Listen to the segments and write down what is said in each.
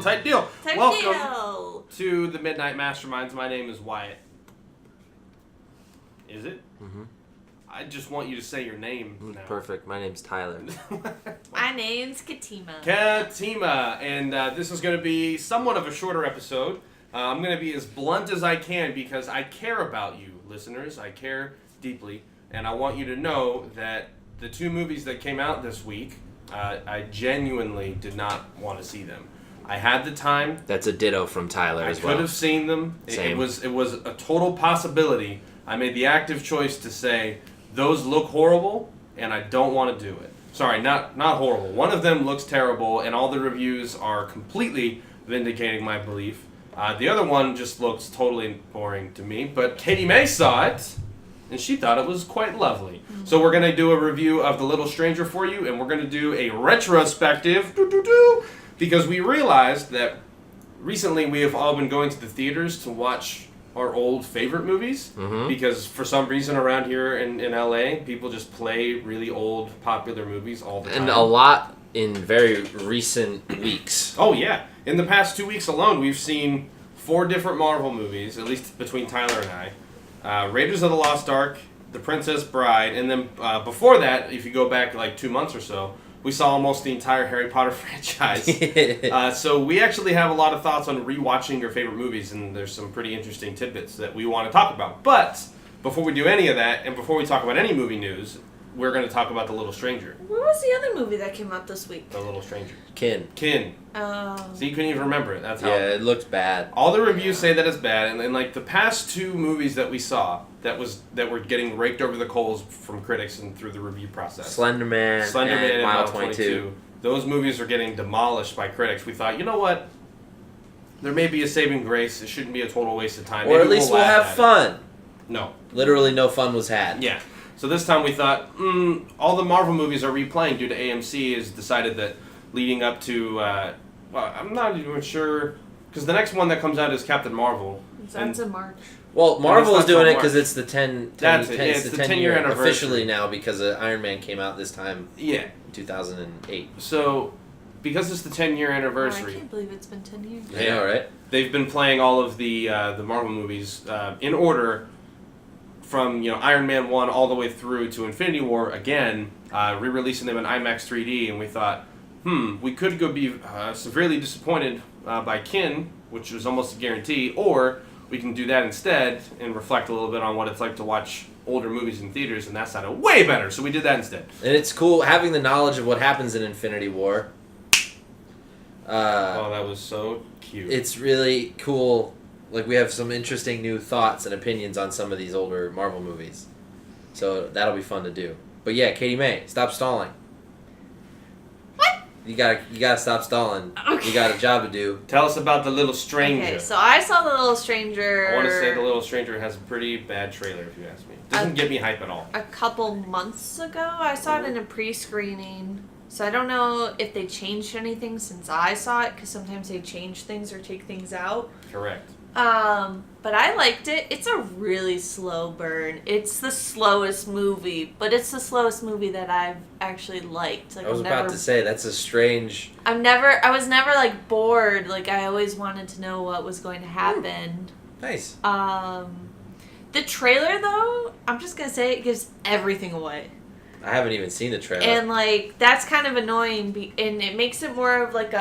Type deal. Welcome to the Midnight Masterminds. My name is Wyatt. Is it? Mm-hmm. I just want you to say your name now. Perfect. My name's Tyler. My name's Katimae. Katimae. And this is going to be somewhat of a shorter episode. I'm going to be as blunt as I can because I care about you, listeners. I care deeply. And I want you to know that the two movies that came out this week, I genuinely did not want to see them. I had the time. That's a ditto from Tyler as well. I could have seen them. Same. It was a total possibility. I made the active choice to say, those look horrible, and I don't want to do it. Sorry, not horrible. One of them looks terrible, and all the reviews are completely vindicating my belief. The other one just looks totally boring to me, but Katimae saw it, and she thought it was quite lovely. Mm-hmm. So we're going to do a review of The Little Stranger for you, and we're going to do a retrospective, because we realized that recently we have all been going to the theaters to watch our old favorite movies, because for some reason around here in LA, people just play really old popular movies all the time. And a lot in very recent weeks. Oh yeah. In the past 2 weeks alone, we've seen 4 different Marvel movies, at least between Tyler and I. Raiders of the Lost Ark, The Princess Bride, and then before that, if you go back like 2 months or so, we saw almost the entire Harry Potter franchise. So we actually have a lot of thoughts on rewatching your favorite movies, and there's some pretty interesting tidbits that we want to talk about. But before we do any of that, and before we talk about any movie news, we're going to talk about The Little Stranger. What was the other movie that came out this week? The Little Stranger. Kin. Oh. So you couldn't even remember it. That's how. Yeah, it looked bad. All the reviews say that it's bad, and like the past 2 movies that we saw that were getting raked over the coals from critics and through the review process. Slenderman and Mile 22. Those movies are getting demolished by critics. We thought, you know what? There may be a saving grace. It shouldn't be a total waste of time. Or at least we'll have fun. No. Literally no fun was had. Yeah. So this time we thought, all the Marvel movies are replaying due to AMC has decided that leading up to, well, I'm not even sure, because the next one that comes out is Captain Marvel. That's in March. Well, Marvel is doing it because it's the 10 10-year anniversary. Officially now, because Iron Man came out this time. Yeah. In 2008. So, because it's the 10-year anniversary. I can't believe it's been 10 years. Yeah, right? They've been playing all of the Marvel movies in order from Iron Man 1 all the way through to Infinity War again, re-releasing them in IMAX 3D, and we thought, we could go be severely disappointed by Kin, which was almost a guarantee, or we can do that instead and reflect a little bit on what it's like to watch older movies in theaters, and that sounded way better, so we did that instead. And it's cool having the knowledge of what happens in Infinity War. Oh, that was so cute. It's really cool. Like, we have some interesting new thoughts and opinions on some of these older Marvel movies. So that'll be fun to do. But yeah, Katimae, stop stalling. What? You gotta stop stalling. Okay. You got a job to do. Tell us about The Little Stranger. Okay, so I saw The Little Stranger. I want to say The Little Stranger has a pretty bad trailer, if you ask me. It doesn't get me hype at all. A couple months ago, I saw it in a pre-screening. So I don't know if they changed anything since I saw it, because sometimes they change things or take things out. Correct. But I liked it. It's a really slow burn. It's the slowest movie, but it's the slowest movie that I've actually liked. Like, I was about to say, that's a strange... I was never, like, bored. Like, I always wanted to know what was going to happen. Nice. The trailer, though, I'm just gonna say it gives everything away. I haven't even seen the trailer. And, like, that's kind of annoying, and it makes it more of, like,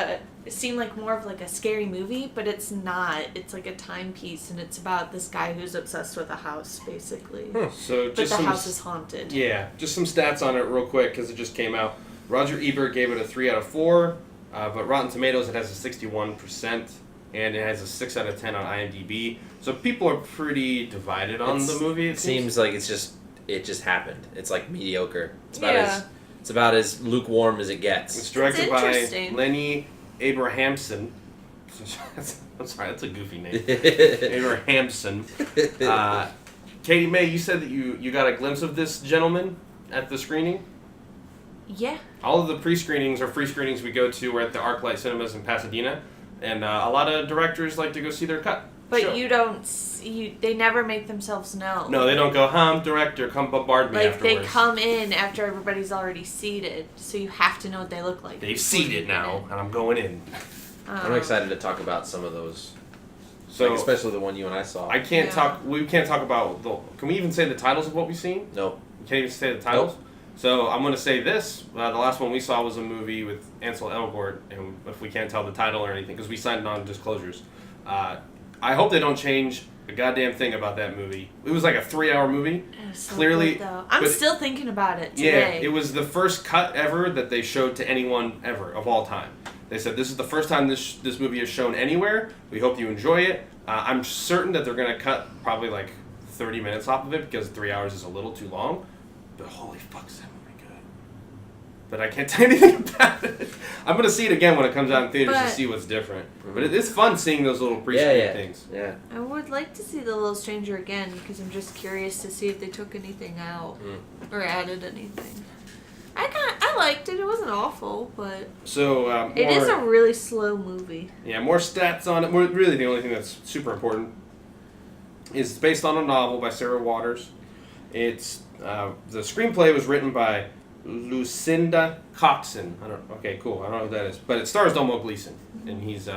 seem like more of like a scary movie, but it's not. It's like a timepiece, and it's about this guy who's obsessed with a house, basically. So but just the house is haunted. Yeah, just some stats on it real quick, because it just came out. Roger Ebert gave it a 3 out of 4, but Rotten Tomatoes, it has a 61%, and it has a 6 out of 10 on IMDb. So people are pretty divided on the movie. It seems like it just happened. It's like mediocre. It's about as lukewarm as it gets. It's directed by Lenny Abrahamson. I'm sorry, that's a goofy name. Abrahamson. Katimae, you said that you got a glimpse of this gentleman at the screening? Yeah. All of the pre-screenings or free screenings we go to are at the ArcLight Cinemas in Pasadena, and a lot of directors like to go see their cut. But show. you don't. They never make themselves known. No, they don't go, I'm director, come bombard me afterwards. They come in after everybody's already seated, so you have to know what they look like. They've seated now, and I'm going in. I'm excited to talk about some of those. So, especially the one you and I saw. We can't talk about can we even say the titles of what we've seen? Nope. We can't even say the titles? Nope. So I'm going to say this. The last one we saw was a movie with Ansel Elgort, and if we can't tell the title or anything, because we signed non-disclosures. I hope they don't change a goddamn thing about that movie. It was like a 3-hour movie. It was so Clearly, good, though. I'm still thinking about it Yeah, today. it was the first cut ever that they showed to anyone ever of all time. They said, this is the first time this movie is shown anywhere. We hope you enjoy it. I'm certain that they're going to cut probably like 30 minutes off of it because 3 hours is a little too long. But holy fuck, is that movie good. But I can't tell you anything about it. I'm going to see it again when it comes out in theaters to see what's different. But it's fun seeing those little pre-screen things. Yeah. I would like to see The Little Stranger again because I'm just curious to see if they took anything out or added anything. I liked it. It wasn't awful, but so it is a really slow movie. Yeah, more stats on it. Really, the only thing that's super important is it's based on a novel by Sarah Waters. It's the screenplay was written by Lucinda Coxon. Okay, cool. I don't know who that is, but it stars Domhnall Gleeson, and he's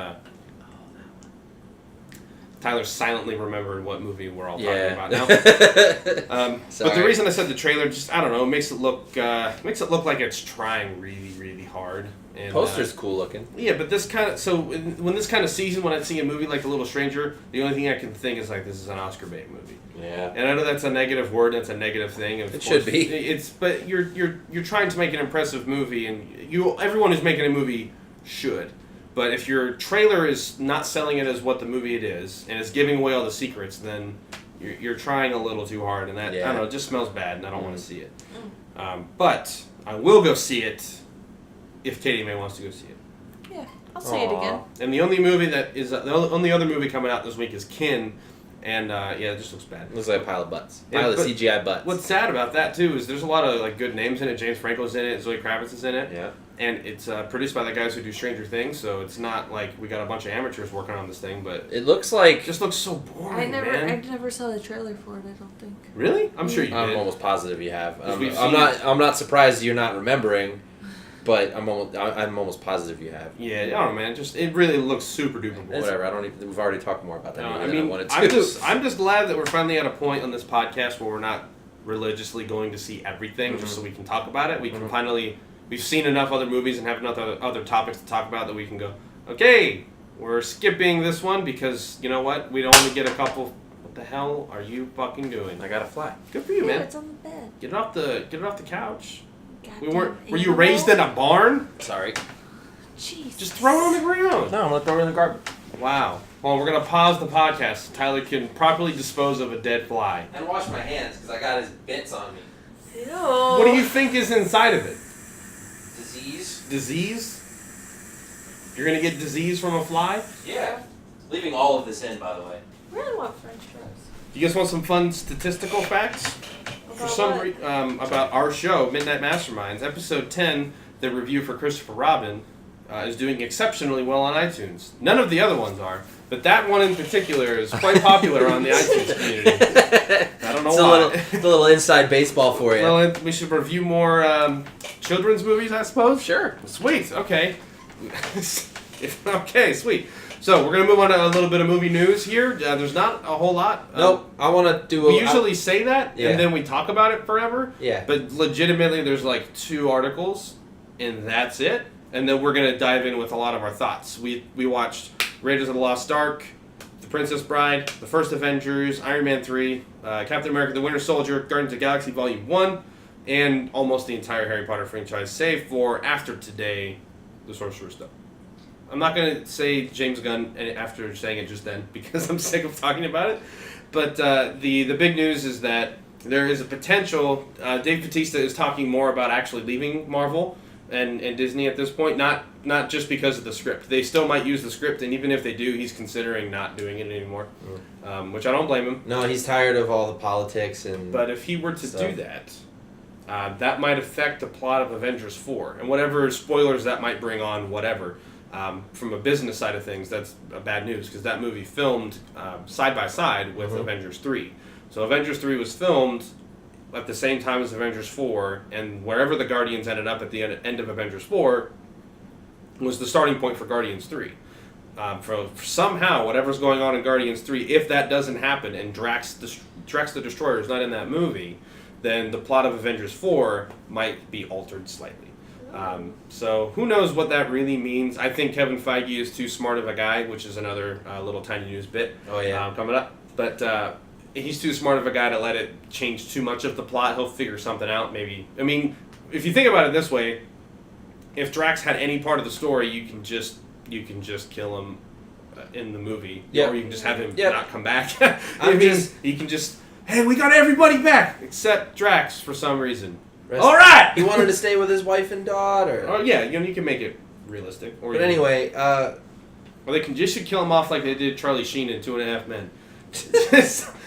Tyler silently remembered what movie we're all talking about now. But the reason I said the trailer, just I don't know, makes it look like it's trying really, really hard. And, poster's cool looking. Yeah, but this kind of when this kind of season when I see a movie like The Little Stranger, the only thing I can think is like this is an Oscar bait movie. Yeah. And I know that's a negative word, that's a negative thing. It should be. But you're trying to make an impressive movie, and everyone who's making a movie should. But if your trailer is not selling it as what the movie it is, and it's giving away all the secrets, then you're trying a little too hard, and that I don't know, it just smells bad, and I don't want to see it. But I will go see it if Katimae wants to go see it. Yeah, I'll see it again. And the only movie the only other movie coming out this week is Kin, and it just looks bad. It looks like a pile of butts. Pile of CGI butts. What's sad about that too is there's a lot of like good names in it. James Franco's in it. Zoe Kravitz is in it. Yeah. And it's produced by the guys who do Stranger Things, so it's not like we got a bunch of amateurs working on this thing, but it looks like... It just looks so boring, I man. never saw the trailer for it, I don't think. Really? I'm sure you did. I'm almost positive you have. I'm not surprised you're not remembering, but I'm almost positive you have. Yeah, I don't know, man. It really looks super duper boring. Whatever. We've already talked more about that. No, I wanted to. I'm just glad that we're finally at a point on this podcast where we're not religiously going to see everything just so we can talk about it. We can finally... We've seen enough other movies and have enough other topics to talk about that we can go, okay, we're skipping this one because, you know what, we'd only get a couple. What the hell are you fucking doing? I got to fly. Good for you, man. It's on the bed. Get it off the couch. Were you raised in a barn? Sorry. Jeez. Just throw it on the ground. No, I'm going to throw it in the garbage. Wow. Well, we're going to pause the podcast so Tyler can properly dispose of a dead fly. And wash my hands because I got his bits on me. Ew. What do you think is inside of it? Disease? You're going to get disease from a fly? Yeah. Leaving all of this in, by the way. I really want French fries. Do you guys want some fun statistical facts? For some reason, about our show, Midnight Masterminds, episode 10, the review for Christopher Robin, is doing exceptionally well on iTunes. None of the other ones are, but that one in particular is quite popular on the iTunes community. I don't know why. It's a little inside baseball for you. Well, we should review more children's movies, I suppose? Sure. Sweet, okay. Okay, sweet. So, we're going to move on to a little bit of movie news here. There's not a whole lot. Nope. I want to do We usually say that, Yeah. and then we talk about it forever. Yeah. But legitimately, there's like 2 articles, and that's it. And then we're going to dive in with a lot of our thoughts. We watched Raiders of the Lost Ark, The Princess Bride, The First Avengers, Iron Man 3, Captain America the Winter Soldier, Guardians of the Galaxy Volume 1, and almost the entire Harry Potter franchise, save for After Today, The Sorcerer's Stone. I'm not going to say James Gunn after saying it just then because I'm sick of talking about it. But the big news is that there is a potential. Dave Bautista is talking more about actually leaving Marvel and Disney at this point, not just because of the script. They still might use the script, and even if they do, he's considering not doing it anymore, which I don't blame him. No, he's tired of all the politics and... But if he were to do that, that might affect the plot of Avengers 4. And whatever spoilers that might bring on, whatever. From a business side of things, that's bad news because that movie filmed side by side with Avengers 3. So Avengers 3 was filmed at the same time as Avengers 4, and wherever the Guardians ended up at the end of Avengers 4 was the starting point for Guardians 3. For somehow, whatever's going on in Guardians 3, if that doesn't happen and Drax the Destroyer is not in that movie, then the plot of Avengers 4 might be altered slightly. So who knows what that really means. I think Kevin Feige is too smart of a guy, which is another little tiny news bit coming up. But he's too smart of a guy to let it change too much of the plot. He'll figure something out, maybe. I mean, if you think about it this way, if Drax had any part of the story, you can just kill him in the movie, or you can just have him not come back. He can just, hey, we got everybody back except Drax for some reason. All right, he wanted to stay with his wife and daughter. Oh yeah, you can make it realistic. But anyway, or they can just should kill him off like they did Charlie Sheen in 2.5 Men.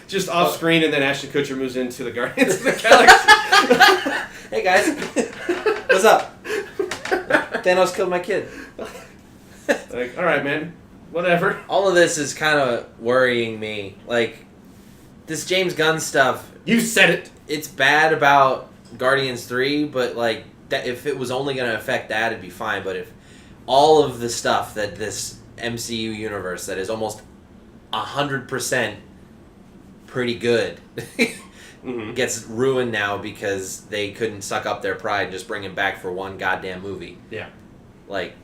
Just off screen, and then Ashton Kutcher moves into the Guardians of the Galaxy. Hey guys, what's up? Thanos killed my kid. Like, all right, man, whatever. All of this is kind of worrying me. Like, this James Gunn stuff. You said it. It's bad about Guardians 3, but like that, if it was only going to affect that, it'd be fine. But if all of the stuff that this MCU universe that is almost 100% pretty good gets ruined now because they couldn't suck up their pride and just bring him back for one goddamn movie. Yeah. Like,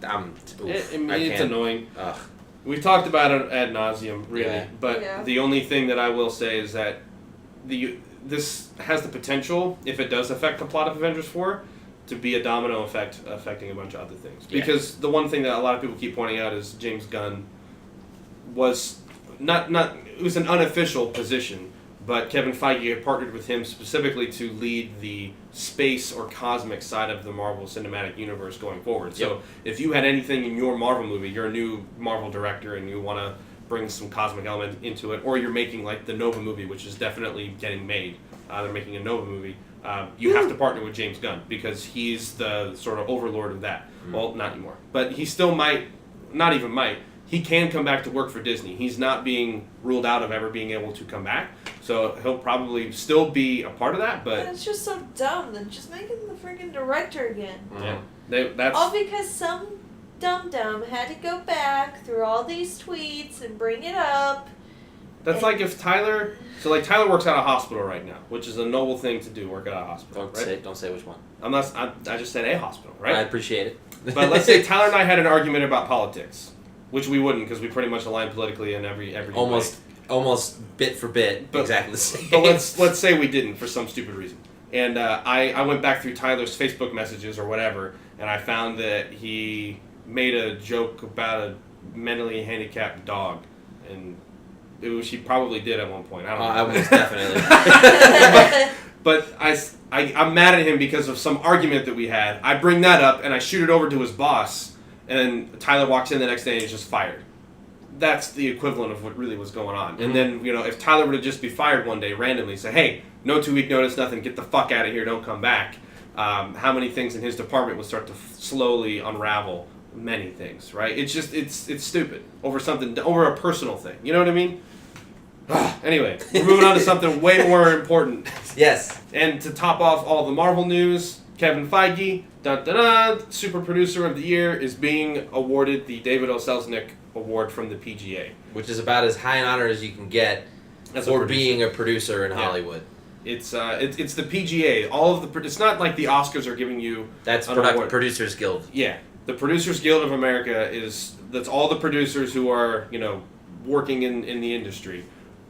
it's annoying. Ugh. We've talked about it ad nauseum, really. But the only thing that I will say is that this has the potential, if it does affect the plot of Avengers 4, to be a domino effect affecting a bunch of other things. Because the one thing that a lot of people keep pointing out is James Gunn was it was an unofficial position, but Kevin Feige had partnered with him specifically to lead the space or cosmic side of the Marvel Cinematic Universe going forward. So if you had anything in your Marvel movie, you're a new Marvel director and you want to bring some cosmic element into it, or you're making like the Nova movie, which is definitely getting made. They're making a Nova movie. You have to partner with James Gunn because he's the sort of overlord of that. Well, not anymore. But he still might, not even might, he can come back to work for Disney. He's not being ruled out of ever being able to come back. So he'll probably still be a part of that, but... it's just so dumb. Then just make him the freaking director again. Yeah. That's... All because some dum-dum had to go back through all these tweets and bring it up. That's like if Tyler... So like Tyler works at a hospital right now, which is a noble thing to do, work at a hospital, Don't say which one. I just said a hospital, right? I appreciate it. But let's say Tyler and I had an argument about politics. Which we wouldn't, because we pretty much align politically in every almost bit for bit, exactly the same. But let's say we didn't for some stupid reason, and I went back through Tyler's Facebook messages or whatever, and I found that he made a joke about a mentally handicapped dog, and he probably did at one point. I don't know. I was definitely. But I'm mad at him because of some argument that we had. I bring that up and I shoot it over to his boss. And then Tyler walks in the next day and he's just fired. That's the equivalent of what really was going on. And then, if Tyler were to just be fired one day randomly, say, hey, no 2-week notice, nothing, get the fuck out of here, don't come back. How many things in his department would start to slowly unravel? Many things, right? It's just, it's stupid. Over a personal thing. You know what I mean? Anyway, we're moving on to something way more important. Yes. And to top off all the Marvel news, Kevin Feige, super producer of the year, is being awarded the David O. Selznick Award from the PGA. Which is about as high an honor as you can get for being a producer in Hollywood. It's the PGA. It's not like the Oscars are giving you. That's Producers Guild. Yeah, the Producers Guild of America that's all the producers who are working in the industry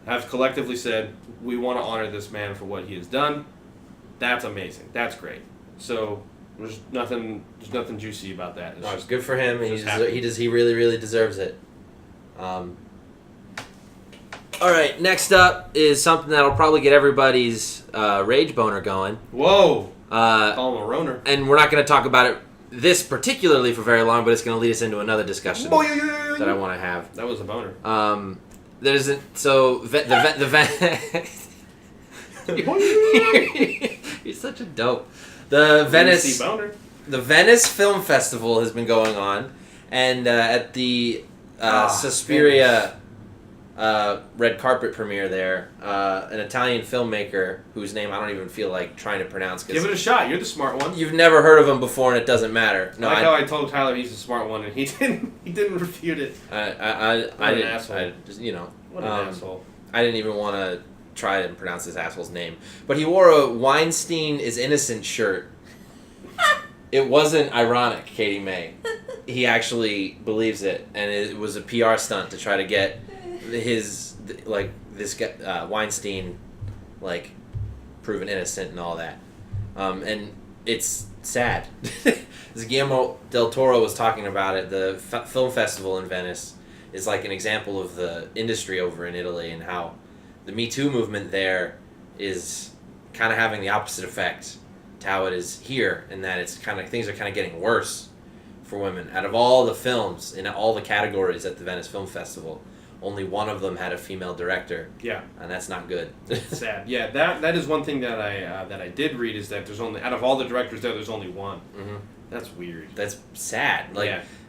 have collectively said, we want to honor this man for what he has done. That's amazing. That's great. So there's nothing juicy about that. It's good for him. He really, really deserves it. All right, next up is something that'll probably get everybody's rage boner going. Whoa! Call him a roner. And we're not going to talk about it this particularly for very long, but it's going to lead us into another discussion that I want to have. That was a boner. You're such a dope. The Venice boner. The Venice Film Festival has been going on, and at the Suspiria red carpet premiere there, an Italian filmmaker whose name I don't even feel like trying to pronounce. Give it a shot. You're the smart one. You've never heard of him before, and it doesn't matter. No, how I told Tyler he's the smart one, and he didn't refute it. I didn't. Asshole. I just, what an asshole. I didn't even want to try and pronounce this asshole's name, but he wore a Weinstein is innocent shirt. It wasn't ironic, Katimae. He actually believes it, and it was a PR stunt to try to get this guy, Weinstein, proven innocent and all that. And it's sad. As Guillermo del Toro was talking about it, the film festival in Venice is like an example of the industry over in Italy and how the Me Too movement there is kind of having the opposite effect to how it is here, in that it's things are kind of getting worse for women. Out of all the films in all the categories at the Venice Film Festival, only one of them had a female director. Yeah, and that's not good. Sad. Yeah, that is one thing that I did read, is that there's only, out of all the directors there's only one. Mm-hmm. That's weird. That's sad.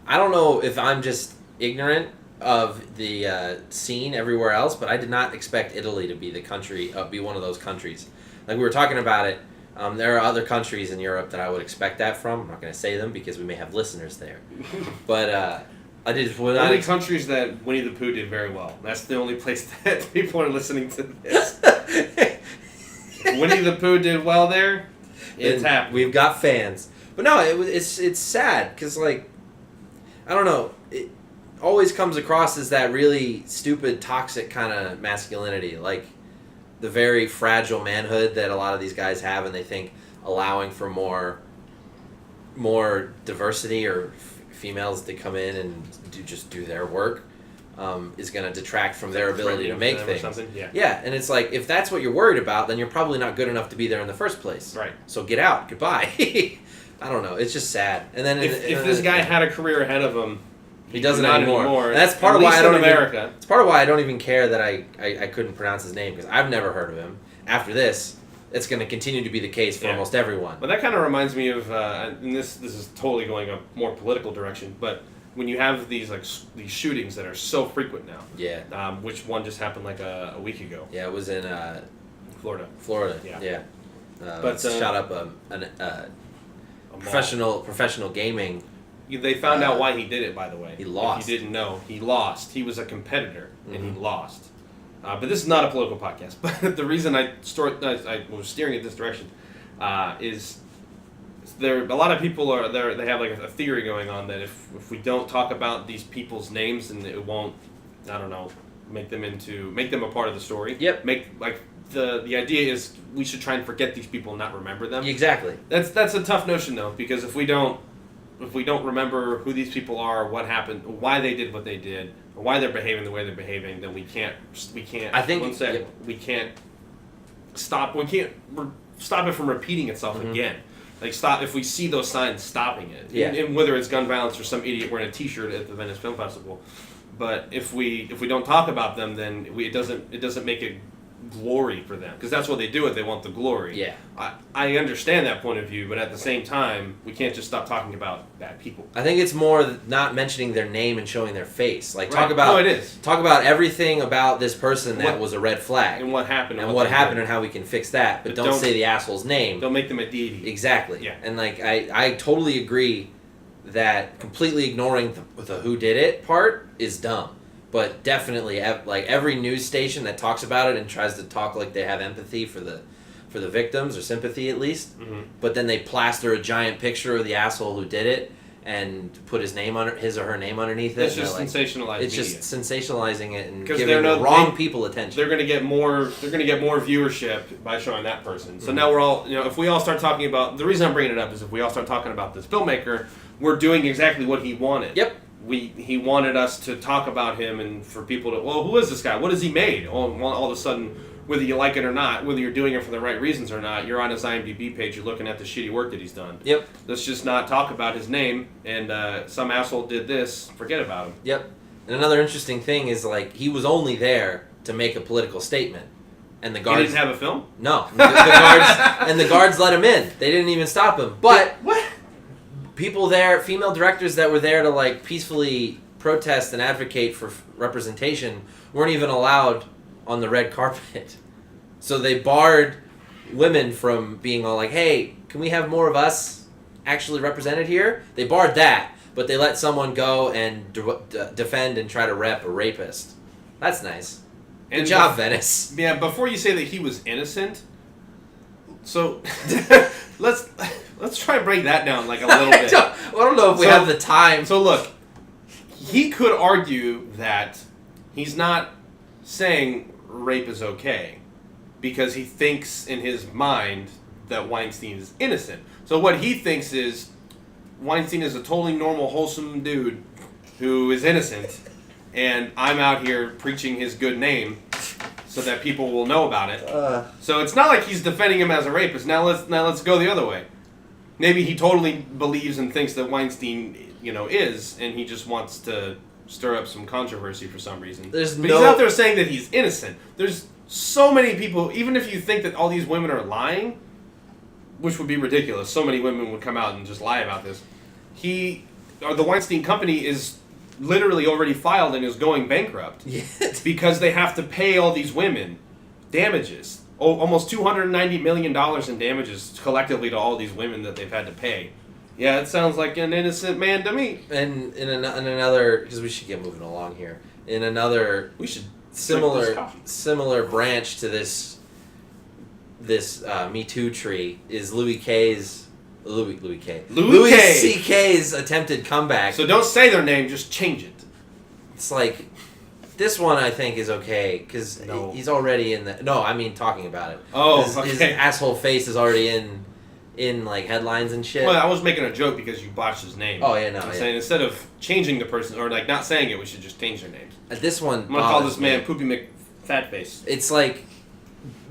I don't know if I'm just ignorant of the scene everywhere else, but I did not expect Italy to be the country, be one of those countries. Like we were talking about it. There are other countries in Europe that I would expect that from. I'm not going to say them because we may have listeners there. But I did. Only countries that Winnie the Pooh did very well. That's the only place that people are listening to this. If Winnie the Pooh did well there, it's happening. We've got fans. But no, it's sad because, I don't know, it always comes across as that really stupid, toxic kind of masculinity. The very fragile manhood that a lot of these guys have, and they think allowing for more diversity or females to come in and do their work is going to detract from their ability to make things. Yeah, and it's like, if that's what you're worried about, then you're probably not good enough to be there in the first place. Right. So get out. Goodbye. I don't know. It's just sad. And then if this guy had a career ahead of him, he doesn't anymore. And that's part of why I don't It's part of why I don't even care that I couldn't pronounce his name, because I've never heard of him. After this, it's going to continue to be the case for almost everyone. But that kind of reminds me of, and this is totally going a more political direction, but when you have these these shootings that are so frequent now. Yeah. Which one just happened a week ago? Yeah, it was in Florida. Yeah. But shot up a professional gaming. They found out why he did it, by the way. He lost. If you didn't know, he lost. He was a competitor, and he lost. But this is not a political podcast. But the reason I was steering in this direction is there. A lot of people are there. They have a theory going on that if we don't talk about these people's names, then it won't, I don't know, make them a part of the story. Yep. The idea is we should try and forget these people and not remember them. Exactly. That's a tough notion though, because if we don't remember who these people are, what happened, why they did what they did, or why they're behaving the way they're behaving, then we can't. I think we can't stop. We can't stop it from repeating itself again. Stop if we see those signs, stopping it. Yeah. And whether it's gun violence or some idiot wearing a T-shirt at the Venice Film Festival, but if we don't talk about them, then it doesn't make it glory for them, because that's what they do. They want the glory. Yeah. I understand that point of view, but at the same time, we can't just stop talking about bad people. I think it's more not mentioning their name and showing their face. Talk about everything about this person that was a red flag, and what happened, and how we can fix that. But don't say the asshole's name. Don't make them a deity. Exactly. Yeah. And I totally agree that completely ignoring the who did it part is dumb. But definitely, every news station that talks about it and tries to talk like they have empathy for the victims, or sympathy at least, but then they plaster a giant picture of the asshole who did it and put his or her name underneath it. It's just sensationalized. It's just sensationalizing it and giving the wrong people attention. They're going to get more. They're going to get more viewership by showing that person. So now we're all, if we all start talking about, the reason I'm bringing it up is if we all start talking about this filmmaker, we're doing exactly what he wanted. Yep. He wanted us to talk about him and for people to, well, who is this guy? What has he made? All of a sudden, whether you like it or not, whether you're doing it for the right reasons or not, you're on his IMDb page, you're looking at the shitty work that he's done. Yep. Let's just not talk about his name, and some asshole did this, forget about him. Yep. And another interesting thing is, he was only there to make a political statement. and the He guards didn't have a film? no, the guards let him in. They didn't even stop him. But What? people there, female directors that were there to like peacefully protest and advocate for representation, weren't even allowed on the red carpet. So they barred women from being all like, "Hey, can we have more of us actually represented here?" They barred that, but they let someone go and defend and try to rep a rapist. That's nice. Good job, Venice. Yeah, before you say that he was innocent, so let's try and break that down like a little bit. I don't know if we have the time. So look, he could argue that he's not saying rape is okay because he thinks in his mind that Weinstein is innocent. So what he thinks is Weinstein is a totally normal, wholesome dude who is innocent, and I'm out here preaching his good name so that people will know about it. So it's not like he's defending him as a rapist. Now let's go the other way. Maybe he totally believes and thinks that Weinstein, is, and he just wants to stir up some controversy for some reason. But he's out there saying that he's innocent. There's so many people, even if you think that all these women are lying, which would be ridiculous. So many women would come out and just lie about this. The Weinstein Company is literally already filed and is going bankrupt because they have to pay all these women damages. Almost $290 million in damages collectively to all these women that they've had to pay. Yeah, it sounds like an innocent man to me. And in another, because we should get moving along here. In another, We should similar branch to this Me Too tree is Louis C.K.'s attempted comeback. So don't say their name, just change it. It's like, this one I think is okay, because he's already in the... No, I mean talking about it. Oh, His asshole face is already in like headlines and shit. Well, I was making a joke because you botched his name. Oh, yeah, no. I'm saying instead of changing the person, or like not saying it, we should just change their names. This one I'm going to call this man Poopy McFatface. It's like,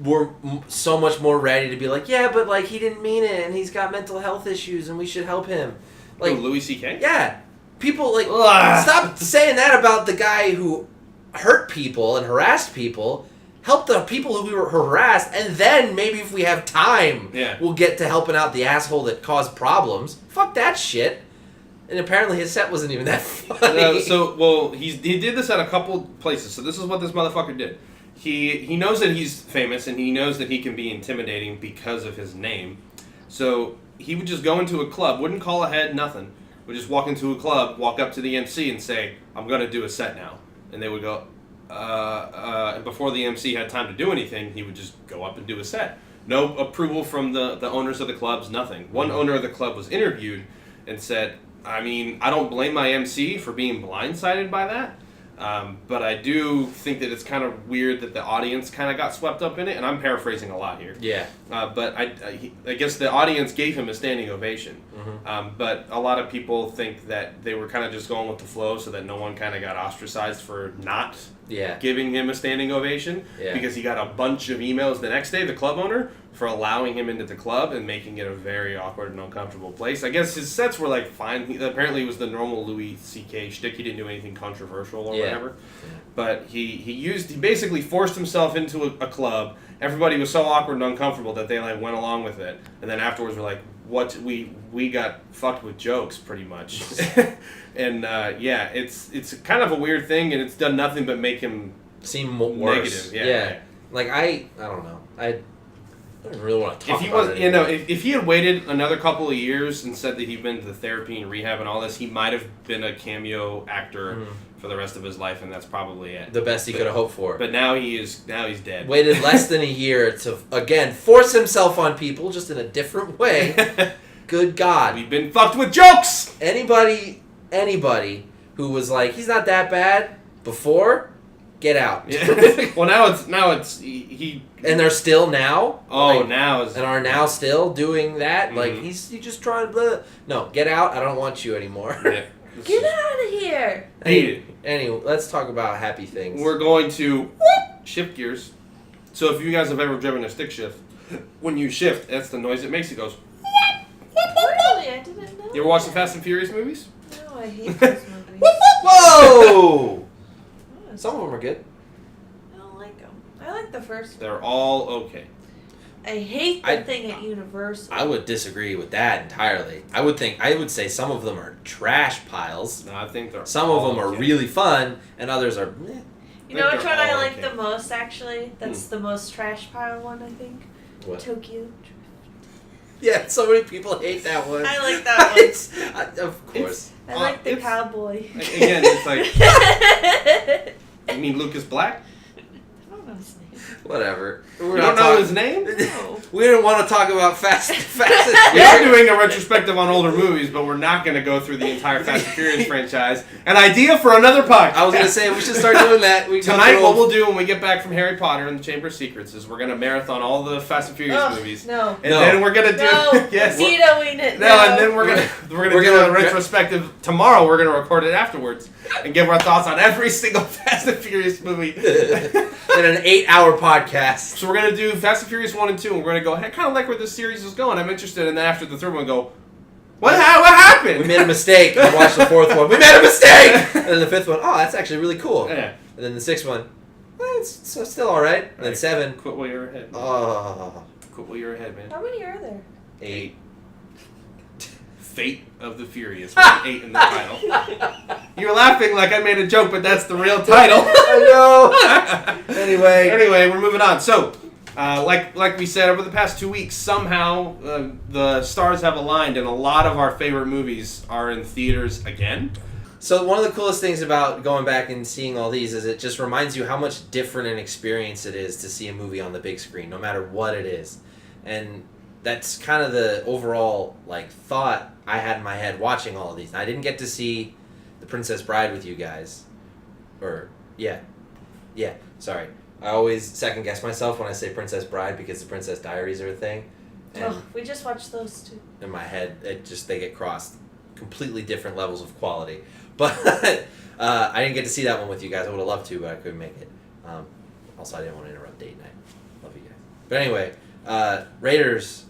we're so much more ready to be like, yeah, but like he didn't mean it, and he's got mental health issues, and we should help him. Like Louis C.K.? Yeah. People, like, Ugh. stop saying that about the guy who hurt people and harassed people. Help the people who we were harassed, and then maybe if we have time, we'll get to helping out the asshole that caused problems. Fuck that shit. And apparently his set wasn't even that funny. He did this at a couple places. So this is what this motherfucker did. He knows that he's famous, and he knows that he can be intimidating because of his name. So he would just go into a club, wouldn't call ahead, nothing. Would just walk into a club, walk up to the MC and say, "I'm going to do a set now." And they would go, and before the MC had time to do anything, he would just go up and do a set. No approval from the owners of the clubs, nothing. One owner of the club was interviewed and said, I mean, I don't blame my MC for being blindsided by that, but I do think that it's kind of weird that the audience kind of got swept up in it, and I'm paraphrasing a lot here. Yeah. But I guess the audience gave him a standing ovation. Mm-hmm. But a lot of people think that they were kind of just going with the flow so that no one kind of got ostracized for not giving him a standing ovation because he got a bunch of emails the next day, the club owner, for allowing him into the club and making it a very awkward and uncomfortable place. I guess his sets were like fine. Apparently it was the normal Louis C.K. shtick. He didn't do anything controversial or whatever. But he basically forced himself into a club. Everybody was so awkward and uncomfortable that they like went along with it. And then afterwards were like, what, we got fucked with jokes pretty much. And it's kind of a weird thing, and it's done nothing but make him seem worse. Negative. Yeah. Like I don't know. I don't really want to talk about it. If he had waited another couple of years and said that he'd been to therapy and rehab and all this, he might have been a cameo actor for the rest of his life, and that's probably it. The best he could have hoped for. But now he's dead. Waited less than a year to again force himself on people, just in a different way. Good God, we've been fucked with jokes. Anybody who was like, he's not that bad before, get out. Yeah. Well, now it's he. And they're still now. Oh, like, now and are now still doing that. Mm-hmm. Like he's just trying to. Blah. No, get out. I don't want you anymore. Yeah. Get out of here. Anyway, let's talk about happy things. We're going to shift gears. So if you guys have ever driven a stick shift, when you shift, that's the noise it makes. It goes. Really? I didn't know. You ever watch the Fast and Furious movies? No, I hate those movies. Whoa! Some of them are good. I don't like them. I like the first one. They're all okay. I hate the thing at Universal. I would disagree with that entirely. I would say some of them are trash piles. No, I think they're some of them are really fun, and others are. You know which one I like the most, actually? That's the most trash pile one, I think. What? Tokyo. Yeah, so many people hate that one. I like that one. Of course. I like the cowboy. Again, it's like... You mean Lucas Black? I don't know his name. Whatever. You don't know his name? No. We didn't want to talk about Fast We are doing a retrospective on older movies, but we're not going to go through the entire Fast and Furious franchise. An idea for another podcast. I was going to say, we should start doing that. Tonight, what we'll do when we get back from Harry Potter and the Chamber of Secrets is we're going to marathon all the Fast and Furious movies. No. And then we're going to do... Yes. And then we're going to do a retrospective tomorrow. We're going to record it afterwards and give our thoughts on every single Fast and Furious movie. In an 8-hour podcast. So we're going to do Fast and Furious 1 and 2, and we're going to go, hey, I kind of like where this series is going. I'm interested. And then after the third one, go, what happened? We made a mistake. We watched the fourth one. We made a mistake! And then the fifth one, oh, that's actually really cool. Yeah. And then the sixth one, it's still all right. And then 7. Quit while you're ahead. Oh. Quit while you're ahead, man. How many are there? 8. Fate of the Furious with 8 in the title. You're laughing like I made a joke, but that's the real title. I know. Anyway, we're moving on. So, like we said, over the past 2 weeks, somehow the stars have aligned, and a lot of our favorite movies are in theaters again. So one of the coolest things about going back and seeing all these is it just reminds you how much different an experience it is to see a movie on the big screen, no matter what it is. And that's kind of the overall thought I had in my head watching all of these. I didn't get to see The Princess Bride with you guys. Sorry. I always second guess myself when I say Princess Bride because the Princess Diaries are a thing. And we just watched those two. in my head, they get crossed. Completely different levels of quality. But I didn't get to see that one with you guys. I would have loved to, but I couldn't make it. Also, I didn't want to interrupt date night. Love you guys. But anyway, Raiders.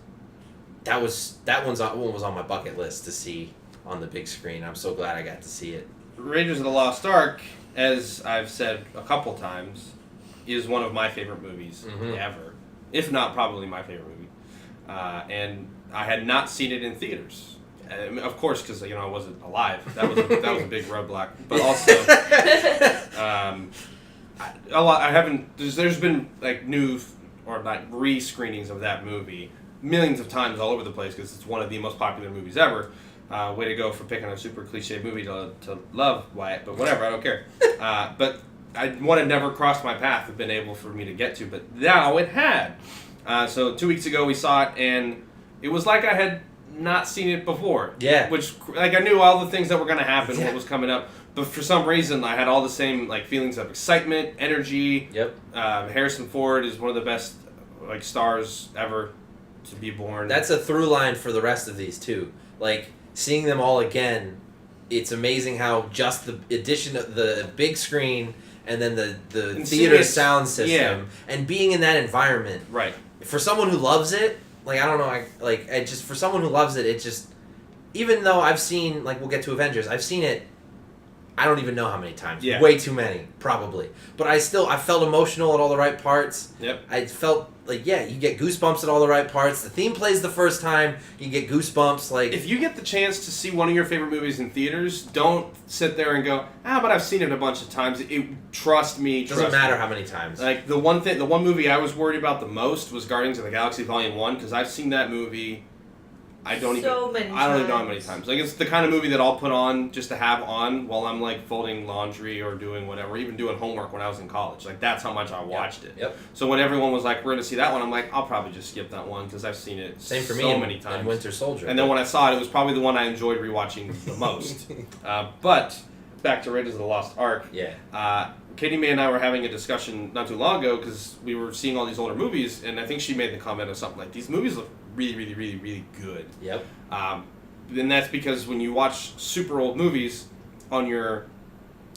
That one was on my bucket list to see on the big screen. I'm so glad I got to see it. Raiders of the Lost Ark, as I've said a couple times, is one of my favorite movies ever, if not probably my favorite movie. And I had not seen it in theaters, of course, because I wasn't alive. That was a big roadblock. But also, I haven't. There's been new or re-screenings of that movie millions of times all over the place because it's one of the most popular movies ever. Way to go for picking a super cliche movie to love, Wyatt, but whatever, I don't care. But one had never crossed my path, had been able for me to get to, but now it had. So 2 weeks ago we saw it, and it was like I had not seen it before. Yeah. Which, I knew all the things that were going to happen, what was coming up, but for some reason I had all the same feelings of excitement, energy. Yep. Harrison Ford is one of the best stars ever to be born. That's a through line for the rest of these too. Seeing them all again, it's amazing how just the addition of the big screen and then the theater sound system and being in that environment. Right. For someone who loves it, I don't know, for someone who loves it, it just, even though I've seen, we'll get to Avengers, I've seen it, I don't even know how many times. Yeah. Way too many, probably. But I felt emotional at all the right parts. Yep. I felt you get goosebumps at all the right parts. The theme plays the first time, you get goosebumps. If you get the chance to see one of your favorite movies in theaters, don't sit there and go, but I've seen it a bunch of times. Trust me. Doesn't matter how many times. The one movie I was worried about the most was Guardians of the Galaxy Volume 1, because I've seen that movie. I don't even know how many times. It's the kind of movie that I'll put on just to have on while I'm folding laundry or doing whatever, or even doing homework when I was in college. That's how much I watched it. Yep. So when everyone was we're going to see that one, I'm I'll probably just skip that one because I've seen it Same for so me many times. And Winter Soldier. And then when I saw it, it was probably the one I enjoyed rewatching the most. But back to Raiders of the Lost Ark. Yeah. Katimae and I were having a discussion not too long ago because we were seeing all these older movies, and I think she made the comment of something these movies look really, really, really, really good. Yep. And that's because when you watch super old movies on your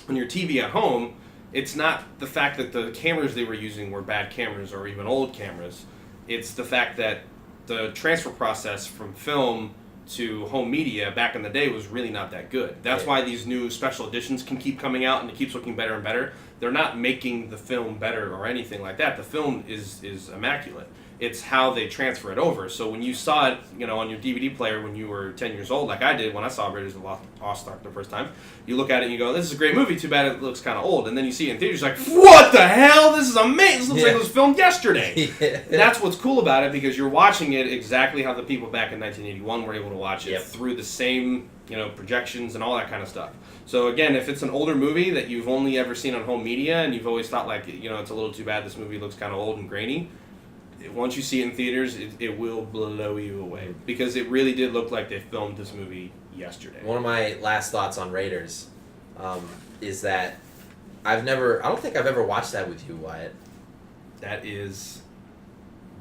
TV at home, it's not the fact that the cameras they were using were bad cameras or even old cameras. It's the fact that the transfer process from film to home media back in the day was really not that good. That's why these new special editions can keep coming out and it keeps looking better and better, they're not making the film better or anything like that. The film is immaculate. It's how they transfer it over. So when you saw it, on your DVD player when you were 10 years old, like I did when I saw Raiders of the Lost Ark the first time, you look at it and you go, this is a great movie, too bad it looks kind of old. And then you see it in theaters, you're like, what the hell? This is amazing. This looks like it was filmed yesterday. That's what's cool about it, because you're watching it exactly how the people back in 1981 were able to watch it through the same projections and all that kind of stuff. So again, if it's an older movie that you've only ever seen on home media and you've always thought like, it's a little too bad this movie looks kind of old and grainy, once you see it in theaters, it will blow you away, because it really did look like they filmed this movie yesterday. One of my last thoughts on Raiders is that I don't think I've ever watched that with you, Wyatt. That is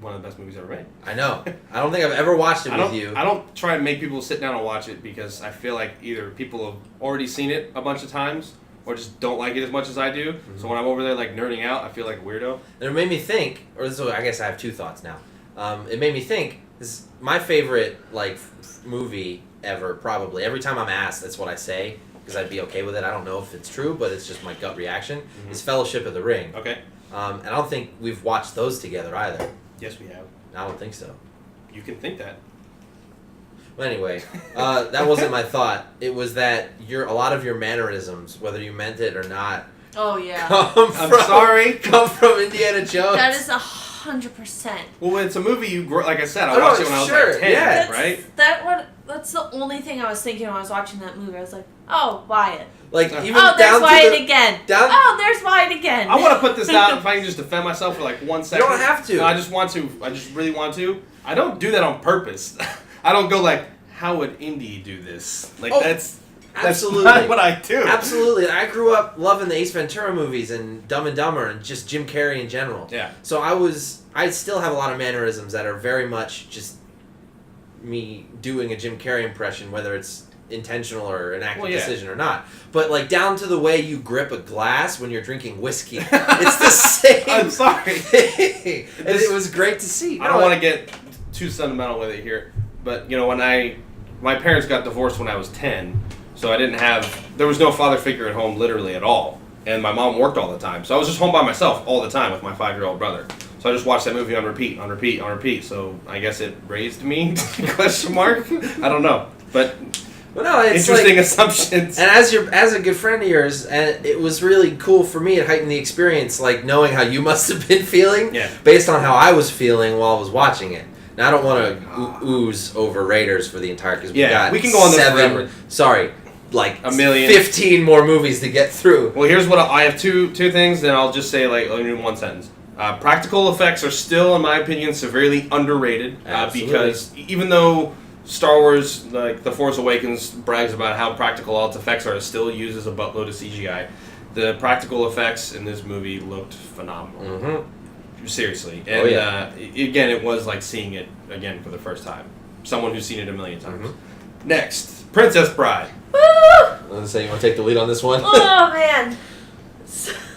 one of the best movies ever made. I know. I don't think I've ever watched it with you. I don't try and make people sit down and watch it, because I feel like either people have already seen it a bunch of times or just don't like it as much as I do. Mm-hmm. So when I'm over there like nerding out, I feel like a weirdo. And it made me think, I guess I have two thoughts now. It made me think, this is my favorite movie ever, probably. Every time I'm asked, that's what I say, because I'd be okay with it. I don't know if it's true, but it's just my gut reaction. Mm-hmm. Is Fellowship of the Ring. Okay. And I don't think we've watched those together either. Yes, we have. I don't think so. You can think that. Well, anyway, that wasn't my thought. It was that a lot of your mannerisms, whether you meant it or not, oh yeah, come from Indiana Jones. That is 100%. Well, it's a movie you like I said, I watched it when I was like 10, right? That's the only thing I was thinking when I was watching that movie. I was like, oh, Wyatt. Like even there's Wyatt again. There's Wyatt again. I want to put this down if I can just defend myself for like 1 second. You don't have to. No, I just want to. I just really want to. I don't do that on purpose. I don't go like, how would Indy do this? Like that's absolutely not what I do. Absolutely. I grew up loving the Ace Ventura movies and Dumb and Dumber and just Jim Carrey in general. Yeah. So I still have a lot of mannerisms that are very much just me doing a Jim Carrey impression, whether it's intentional or an active decision or not. But like down to the way you grip a glass when you're drinking whiskey. It's the same. I'm sorry. Thing. And it was great to see. I don't want to get too sentimental with it here, but when my parents got divorced when I was 10, so there was no father figure at home literally at all. And my mom worked all the time. So I was just home by myself all the time with my 5-year-old brother. So I just watched that movie on repeat. So I guess it raised me? Question mark? I don't know. But it's interesting assumptions. And as a good friend of yours, and it was really cool for me. It heightened the experience, like knowing how you must have been feeling based on how I was feeling while I was watching it. Now I don't want to ooze over Raiders for the entire, because we can go on this forever. Sorry. Like a million, 15 more movies to get through. Well, here's what I have two things, then I'll just say in one sentence. Practical effects are still, in my opinion, severely underrated. Because even though Star Wars, like The Force Awakens, brags about how practical all its effects are, it still uses a buttload of CGI. The practical effects in this movie looked phenomenal. Mm-hmm. Seriously. And again, it was like seeing it again for the first time. Someone who's seen it a million times. Mm-hmm. Next, Princess Bride. Let's say you want to take the lead on this one? Oh, man.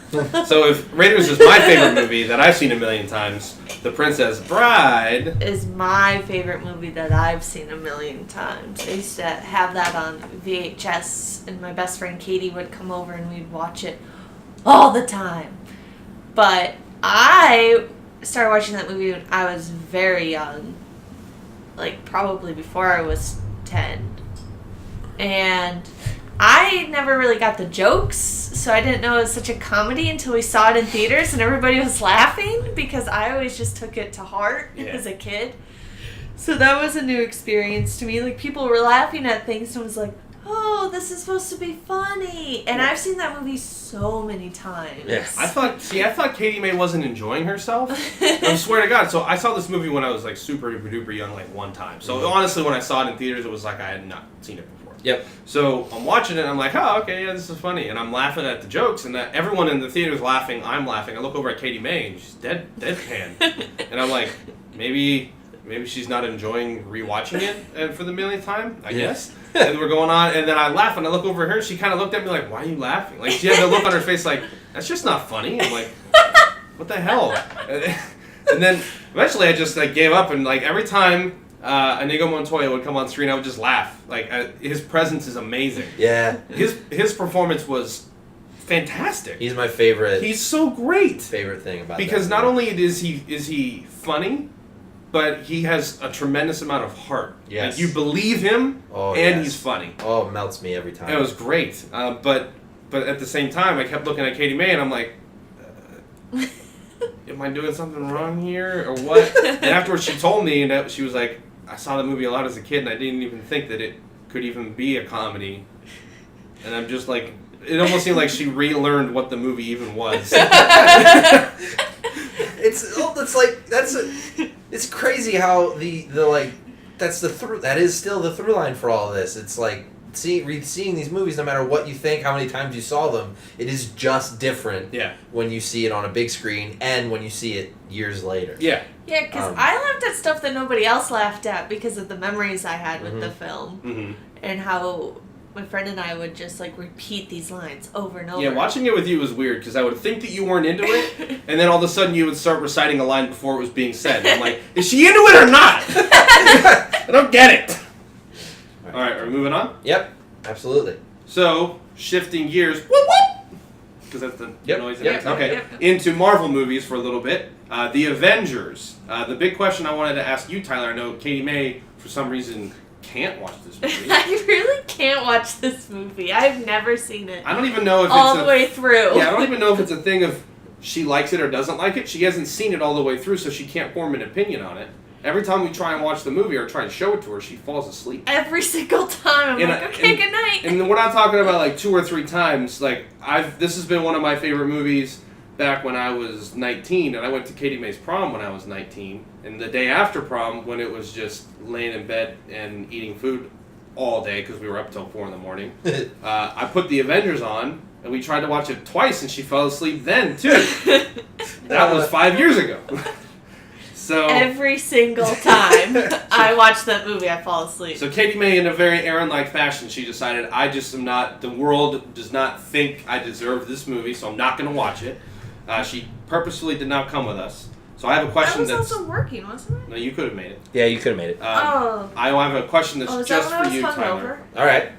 So if Raiders is my favorite movie that I've seen a million times, The Princess Bride is my favorite movie that I've seen a million times. I used to have that on VHS, and my best friend Katie would come over and we'd watch it all the time. But I started watching that movie when I was very young, like probably before I was 10. And I never really got the jokes, so I didn't know it was such a comedy until we saw it in theaters and everybody was laughing, because I always just took it to heart as a kid. So that was a new experience to me. Like, people were laughing at things and was like, oh, this is supposed to be funny. And I've seen that movie so many times. Yes. I thought Katimae wasn't enjoying herself. I swear to God. So I saw this movie when I was like super duper young, like one time. So honestly, when I saw it in theaters, it was like I had not seen it before. Yep. So I'm watching it, and I'm like, oh, okay, yeah, this is funny. And I'm laughing at the jokes, and everyone in the theater is laughing, I'm laughing. I look over at Katimae, and she's deadpan. And I'm like, maybe she's not enjoying rewatching it for the millionth time, I guess. And we're going on, and then I laugh, and I look over at her, and she kind of looked at me like, why are you laughing? Like, she had the look on her face like, that's just not funny. I'm like, what the hell? And then eventually I just like gave up, and like every time Inigo Montoya would come on screen, I would just laugh. Like his presence is amazing. Yeah. His performance was fantastic. He's my favorite. He's so great. Favorite thing about because that not movie. only is he funny, but he has a tremendous amount of heart. Yes. Like, you believe him, and yes. he's funny. Oh, it melts me every time. It was great. But at the same time, I kept looking at Katimae, and I'm like, am I doing something wrong here, or what? And afterwards, she told me, and she was like, I saw the movie a lot as a kid, and I didn't even think that it could even be a comedy. And I'm just like, it almost seemed like she relearned what the movie even was. It's crazy how that is still the through line for all of this. It's like seeing these movies, no matter what you think, how many times you saw them, it is just different. Yeah. When you see it on a big screen and when you see it years later. Yeah. Yeah, because I laughed at stuff that nobody else laughed at because of the memories I had with the film. Mm-hmm. And how my friend and I would just, like, repeat these lines over and over. Yeah, watching it with you was weird, because I would think that you weren't into it, and then all of a sudden you would start reciting a line before it was being said. And I'm like, is she into it or not? I don't get it. Alright, are we moving on? Yep, absolutely. So, shifting gears, whoop whoop! Because that's the noise it makes. Okay, yep. into Marvel movies for a little bit. The Avengers. The big question I wanted to ask you, Tyler, I know Katimae, for some reason, can't watch this movie. I really can't watch this movie. I've never seen it. I don't even know if all it's the way through. Yeah, I don't even know if it's a thing of she likes it or doesn't like it. She hasn't seen it all the way through, so she can't form an opinion on it. Every time we try and watch the movie or try and show it to her, she falls asleep. Every single time. I'm like, okay, good night. And we're not talking about like 2 or 3 times. Like this has been one of my favorite movies back when I was 19, and I went to Katimae's prom when I was 19. And the day after prom, when it was just laying in bed and eating food all day because we were up till 4 in the morning, I put the Avengers on, and we tried to watch it twice, and she fell asleep then too. That was 5 years ago. So every single time I watch that movie, I fall asleep. So Katimae, in a very Aaron-like fashion, she decided, I just am not, the world does not think I deserve this movie, so I'm not going to watch it. She purposefully did not come with us. So I have a question I was also working, wasn't it? No, you could have made it. Yeah, you could have made it. I have a question that's is just that when for you, I was Tyler. hungover? All right.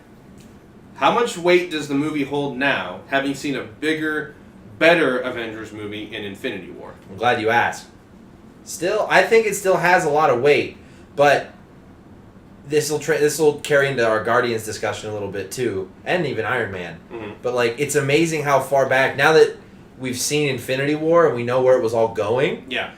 How much weight does the movie hold now, having seen a bigger, better Avengers movie in Infinity War? I'm glad you asked. Still, I think it still has a lot of weight, but this will carry into our Guardians discussion a little bit too, and even Iron Man. Mm-hmm. But like, it's amazing how far back, now that we've seen Infinity War and we know where it was all going, Yeah.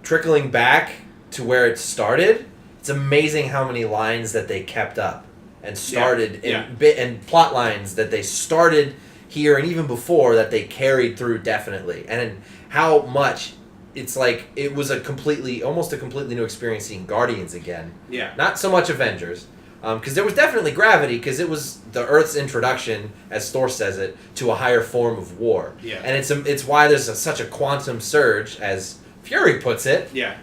trickling back to where it started, it's amazing how many lines that they kept up and started and plot lines that they started here and even before that they carried through definitely, and how much. It's like it was almost a completely new experience seeing Guardians again. Yeah. Not so much Avengers, because there was definitely gravity, because it was the Earth's introduction, as Thor says it, to a higher form of war. Yeah. And it's why there's such a quantum surge, as Fury puts it. Yeah.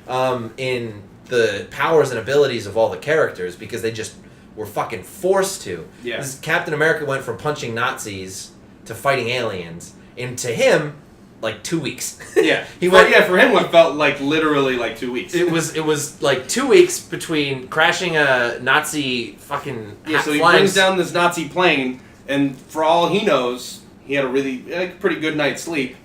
In the powers and abilities of all the characters, because they just were fucking forced to. Yeah. Captain America went from punching Nazis to fighting aliens, and to him, like 2 weeks. Yeah. For him, it felt like literally like 2 weeks. It was like 2 weeks between crashing a Nazi fucking so he brings down this Nazi plane, and for all he knows, he had a pretty good night's sleep,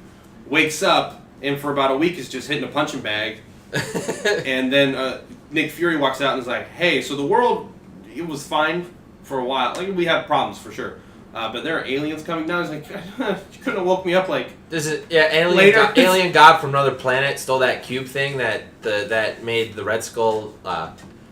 wakes up, and for about a week is just hitting a punching bag. And then Nick Fury walks out and is like, hey, so the world, it was fine for a while. Like, we have problems for sure. But there are aliens coming down. He's like, you couldn't have woke me up like. Alien god from another planet stole that cube thing that made the Red Skull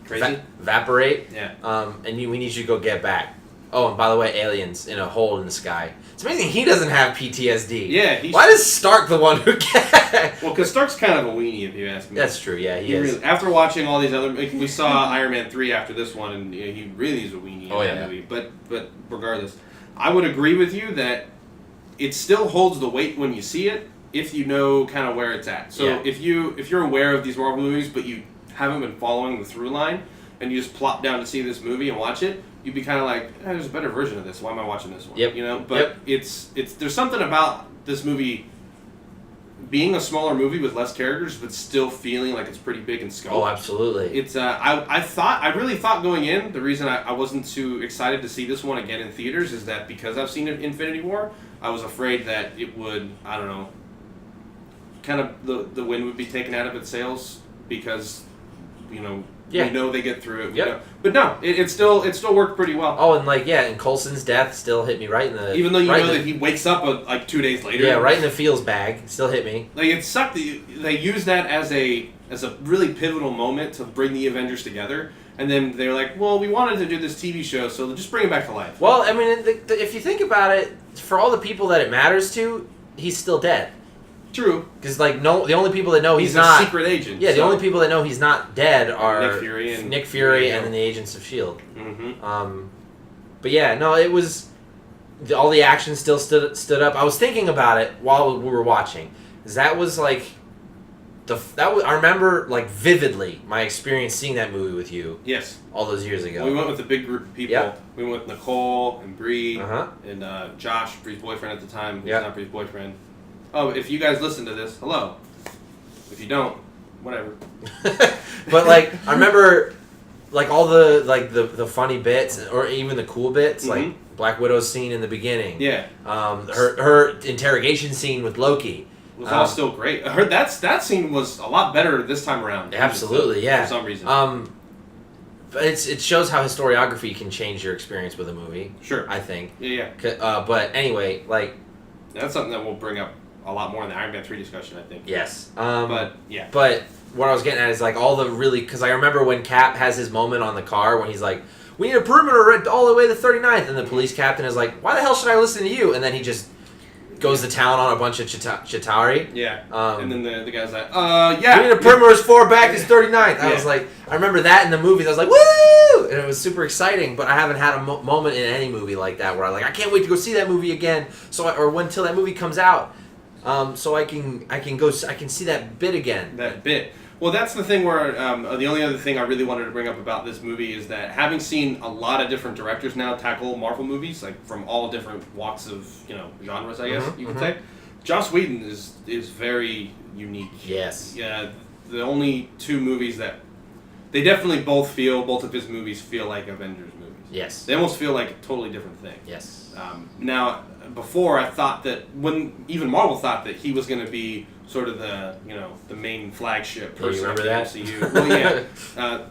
Crazy? Evaporate. Yeah. And we need you to go get back. Oh, and by the way, aliens in a hole in the sky. It's amazing he doesn't have PTSD. Yeah. Why is Stark the one who gets? Well, because Stark's kind of a weenie, if you ask me. That's true. Yeah, he is. Really, after watching all these other, we saw Iron Man 3 after this one, and he really is a weenie in that movie. But regardless, I would agree with you that it still holds the weight when you see it, if you know kind of where it's at. So if you're aware of these Marvel movies, but you haven't been following the through line, and you just plop down to see this movie and watch it, you'd be kind of like, there's a better version of this. Why am I watching this one? Yep. You know, but it's there's something about this movie being a smaller movie with less characters, but still feeling like it's pretty big in scope. Oh, absolutely. It's I really thought going in, the reason I wasn't too excited to see this one again in theaters is that because I've seen Infinity War, I was afraid that it would, I don't know, kind of the wind would be taken out of its sails because, we know they get through it. Yep. But no, it still worked pretty well. Oh, and and Coulson's death still hit me right in the... Even though that he wakes up like 2 days later. Yeah, right in the feels bag. Still hit me. Like, it sucked that they used that as a really pivotal moment to bring the Avengers together. And then they were like, well, we wanted to do this TV show, so just bring it back to life. Well, I mean, if you think about it, for all the people that it matters to, he's still dead. True. Because, the only people that know he's a not... secret agent. Yeah, the only people that know he's not dead are... Nick Fury and then the Agents of S.H.I.E.L.D. Mm-hmm. But yeah, no, it was... all the action still stood up. I was thinking about it while we were watching. Because that was, I remember, vividly, my experience seeing that movie with you. Yes. All those years ago. We went with a big group of people. Yep. We went with Nicole and Bree and Josh, Bree's boyfriend at the time, who's yep. not Bree's boyfriend. Oh, if you guys listen to this, hello. If you don't, whatever. But I remember all the funny bits or even the cool bits, like Black Widow's scene in the beginning. Yeah. Her interrogation scene with Loki. It was all still great. I heard that scene was a lot better this time around. Absolutely, yeah. For some reason. But it shows how historiography can change your experience with a movie. Sure. I think. Yeah. But anyway, that's something that we'll bring up a lot more in the Iron Man 3 discussion, I think. Yes. But yeah. But what I was getting at is all the really, because I remember when Cap has his moment on the car when he's like, we need a perimeter all the way to 39th, and the police captain is like, why the hell should I listen to you? And then he just goes to town on a bunch of Chitauri. Yeah. And then the guy's like, yeah. We need a perimeter as far back as 39th. I was like, I remember that in the movies. I was like, woo! And it was super exciting, but I haven't had a moment in any movie like that where I can't wait to go see that movie again. Until that movie comes out. So I can see that bit again. That bit. Well, that's the thing where the only other thing I really wanted to bring up about this movie is that having seen a lot of different directors now tackle Marvel movies, from all different walks of genres, I guess you could say, Joss Whedon is very unique. Yes. Yeah. The only two movies that they definitely both of his movies feel like Avengers movies. Yes. They almost feel like a totally different thing. Yes. Now, before I thought that when even Marvel thought that he was going to be sort of the the main flagship person you remember that? MCU. Well, yeah,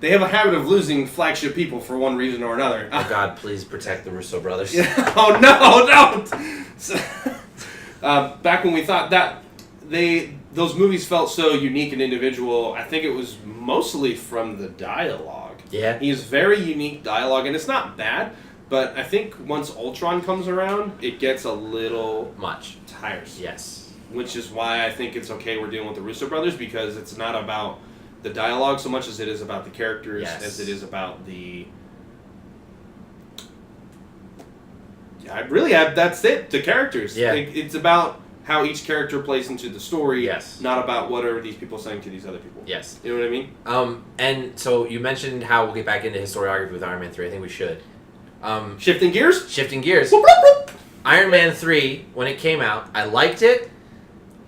they have a habit of losing flagship people for one reason or another. Oh God, please protect the Russo brothers. Oh no, don't! So, back when we thought that those movies felt so unique and individual, I think it was mostly from the dialogue. Yeah. He has very unique dialogue, and it's not bad. But I think once Ultron comes around, it gets a little much tiresome. Yes. Which is why I think it's okay we're dealing with the Russo brothers, because it's not about the dialogue so much as it is about the characters, as it is about the... that's it, the characters. Yeah. It's about how each character plays into the story, yes. Not about what are these people saying to these other people. Yes. You know what I mean? And so you mentioned how we'll get back into historiography with Iron Man 3. I think we should. Shifting gears? Shifting gears. Iron Man 3, when it came out, I liked it,